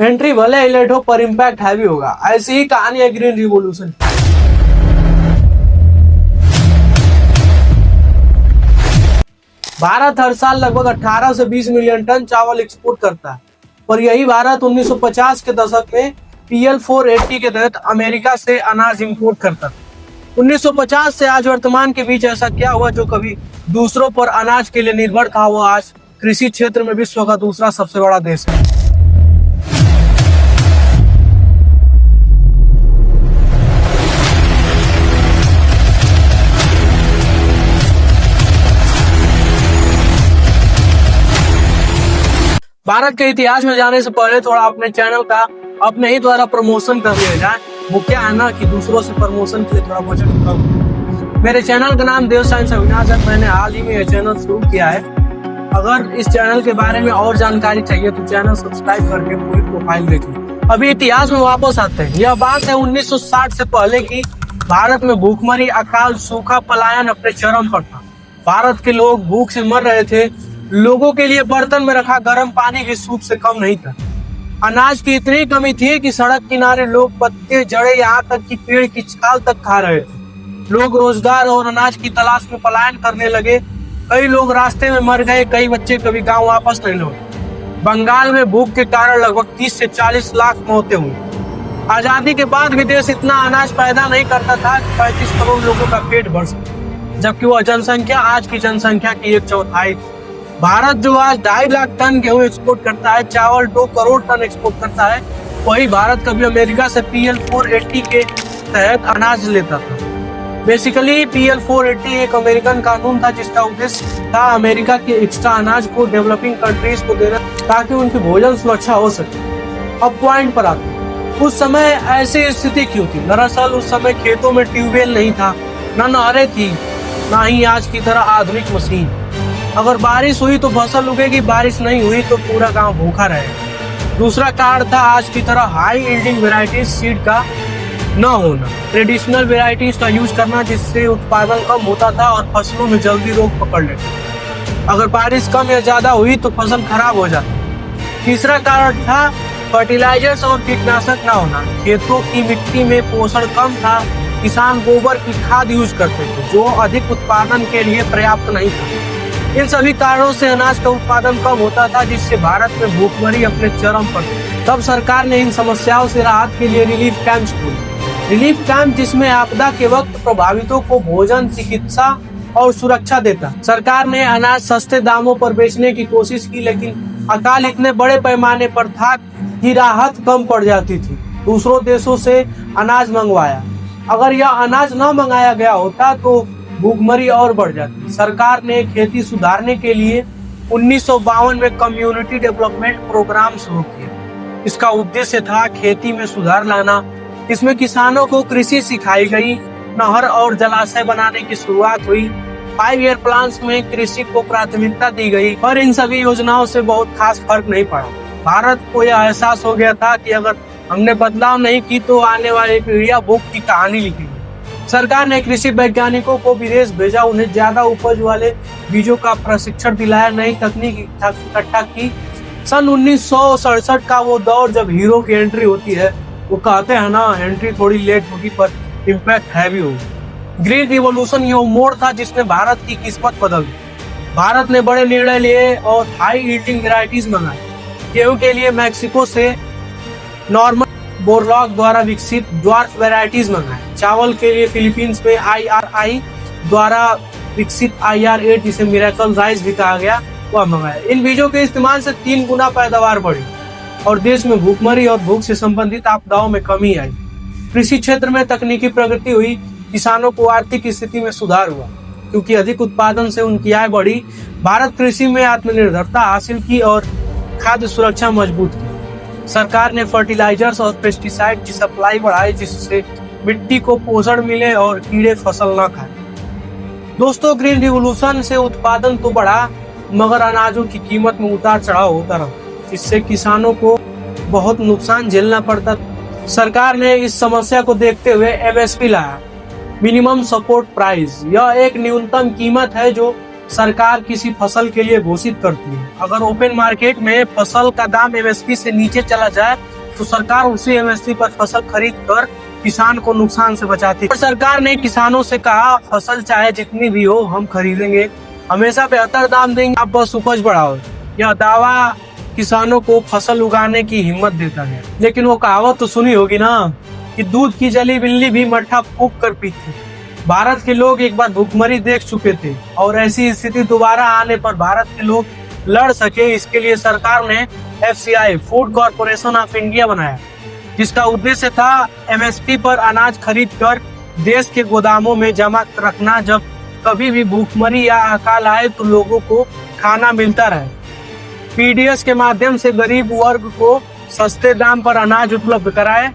Entry भले ही late हो पर इम्पैक्ट हैवी होगा। ऐसी ही कहानी है ग्रीन रिवॉल्यूशन। भारत हर साल लगभग 18 से 20 मिलियन टन चावल एक्सपोर्ट करता है, पर यही भारत 1950 के दशक में PL 480 के तहत अमेरिका से अनाज इंपोर्ट करता था। 1950 से आज वर्तमान के बीच ऐसा क्या हुआ जो कभी दूसरों पर अनाज के लिए निर्भर था, वो आज कृषि क्षेत्र में विश्व का दूसरा सबसे बड़ा देश है। भारत के इतिहास में जाने से पहले थोड़ा अपने चैनल का अपने ही द्वारा प्रमोशन कर लिया जाए। वो क्या है ना कि दूसरों से प्रमोशन के लिए थोड़ा बजट कम। मेरे चैनल का नाम देव साइंस अविनाश है। मैंने हाल ही में यह चैनल शुरू किया है। अगर इस चैनल के बारे में और जानकारी चाहिए तो चैनल सब्सक्राइब करके पूरी प्रोफाइल देखिए। अभी इतिहास में वापस आते हैं। यह बात है 1960 से पहले की भारत में भूखमरी, अकाल, सूखा, पलायन अपने चरम पर था। भारत के लोग भूख से मर रहे थे। लोगों के लिए बर्तन में रखा गर्म पानी की सूप से कम नहीं था। अनाज की इतनी कमी थी कि सड़क किनारे लोग पत्ते, जड़े, यहाँ तक कि पेड़ की छाल तक खा रहे थे। लोग रोजगार और अनाज की तलाश में पलायन करने लगे। कई लोग रास्ते में मर गए। कई बच्चे कभी गांव वापस नहीं लौटे। बंगाल में भूख के कारण लगभग 30 से 40 लाख मौतें हुई। आजादी के बाद भी देश इतना अनाज पैदा नहीं करता था कि 35 करोड़ लोगों का पेट भर सके, जबकि वह जनसंख्या आज की जनसंख्या की 1/4 थी। भारत जो आज 2.5 लाख टन गेहूं एक्सपोर्ट करता है, चावल 2 करोड़ टन एक्सपोर्ट करता है, वही भारत कभी अमेरिका से PL 480 के तहत अनाज लेता था। बेसिकली PL 480 एक अमेरिकन कानून था जिसका उद्देश्य था अमेरिका के एक्स्ट्रा अनाज को डेवलपिंग कंट्रीज को देना ताकि उनकी भोजन सुरक्षा हो सके। अब पॉइंट पर आते हैं, उस समय ऐसी स्थिति क्यों थी? दरअसल उस समय खेतों में ट्यूबवेल नहीं था, न नहरें थी, न ही आज की तरह आधुनिक मशीन। अगर बारिश हुई तो फसल उगेगी, बारिश नहीं हुई तो पूरा गांव भूखा रहेगा। दूसरा कारण था आज की तरह हाई यील्डिंग वेराइटीज सीड का न होना, ट्रेडिशनल वेराइटीज का यूज करना जिससे उत्पादन कम होता था और फसलों में जल्दी रोग पकड़ लेता। अगर बारिश कम या ज्यादा हुई तो फसल खराब हो जाती। तीसरा कारण था फर्टिलाइजर्स और कीटनाशक न होना। खेतों की मिट्टी में पोषण कम था। किसान गोबर की खाद यूज करते थे जो अधिक उत्पादन के लिए पर्याप्त नहीं था। इन सभी कारणों से अनाज का उत्पादन कम होता था जिससे भारत में भूखमरी अपने चरम पर थी। तब सरकार ने इन समस्याओं से राहत के लिए रिलीफ कैंप्स खोले। रिलीफ कैंप जिसमें आपदा के वक्त प्रभावितों को भोजन, चिकित्सा और सुरक्षा देता। सरकार ने अनाज सस्ते दामों पर बेचने की कोशिश की, लेकिन अकाल इतने बड़े पैमाने पर था कि राहत कम पड़ जाती थी। दूसरों देशों से अनाज मंगवाया। अगर यह अनाज न मंगाया गया होता तो भूखमरी और बढ़ जाती। सरकार ने खेती सुधारने के लिए 1952 में कम्युनिटी डेवलपमेंट प्रोग्राम शुरू किया। इसका उद्देश्य था खेती में सुधार लाना। इसमें किसानों को कृषि सिखाई गई, नहर और जलाशय बनाने की शुरुआत हुई। 5 ईयर प्लान्स में कृषि को प्राथमिकता दी गई, पर इन सभी योजनाओं से बहुत खास फर्क नहीं पड़ा। भारत को यह एहसास हो गया था कि अगर हमने बदलाव नहीं की तो आने वाली पीढ़ियां भूख की कहानी लिखेंगी। सरकार ने कृषि वैज्ञानिकों को विदेश भेजा, उन्हें ज्यादा उपज वाले बीजों का प्रशिक्षण दिलाया, नई तकनीक इकट्ठा की। सन 1967 का वो दौर जब हीरो की एंट्री होती है, वो कहते हैं ना एंट्री थोड़ी लेट होगी पर इम्पैक्ट हैवी होगी। ग्रीन रिवॉल्यूशन ये मोड़ था जिसने भारत की किस्मत बदल दी। भारत ने बड़े निर्णय लिए और हाई यील्डिंग वेराइटीज मंगाई। गेहूं के लिए मैक्सिको से नॉर्मन बोरलॉग द्वारा विकसित ड्वार्फ वेराइटीज मंगाए। चावल के लिए फिलीपींस में IRI द्वारा विकसित IR8 जिसे मिरेकल राइस भी कहा गया, वह मंगाया। इन बीजों के इस्तेमाल से 3 गुना पैदावार बढ़ी और देश में भूखमरी और भूख से संबंधित आपदाओं में कमी आई। कृषि क्षेत्र में तकनीकी प्रगति हुई। किसानों को आर्थिक स्थिति में सुधार हुआ क्योंकि अधिक उत्पादन से उनकी आय बढ़ी। भारत कृषि में आत्मनिर्भरता हासिल की और खाद्य सुरक्षा मजबूत की। सरकार ने फर्टिलाइजर्स और पेस्टिसाइड की सप्लाई बढ़ाई जिससे मिट्टी को पोषण मिले और कीड़े फसल न खाएं। दोस्तों, ग्रीन रिवॉल्यूशन से उत्पादन तो बढ़ा मगर अनाजों की कीमत में उतार चढ़ाव होता रहा, जिससे किसानों को बहुत नुकसान झेलना पड़ता। सरकार ने इस समस्या को देखते हुए MSP लाया, मिनिमम सपोर्ट प्राइस। यह एक न्यूनतम कीमत है जो सरकार किसी फसल के लिए घोषित करती है। अगर ओपन मार्केट में फसल का दाम MSP से नीचे चला जाए तो सरकार उसी एमएसपी पर फसल खरीद कर किसान को नुकसान से बचाती है। और सरकार ने किसानों से कहा फसल चाहे जितनी भी हो हम खरीदेंगे, हमेशा बेहतर दाम देंगे, आप बस उपज बढ़ाओ। यह दावा किसानों को फसल उगाने की हिम्मत देता है। लेकिन वो कहावत तो सुनी होगी ना कि दूध की जली बिल्ली भी मट्ठा फूंक कर पीती। भारत के लोग एक बार भूखमरी देख चुके थे और ऐसी स्थिति दोबारा आने पर भारत के लोग लड़ सके, इसके लिए सरकार ने FCI food corporation of India बनाया, जिसका उद्देश्य था एमएसपी पर अनाज खरीद कर देश के गोदामों में जमा रखना। जब कभी भी भूखमरी या अकाल आए तो लोगों को खाना मिलता रहे। PDS के माध्यम से गरीब वर्ग को सस्ते दाम पर अनाज उपलब्ध कराए।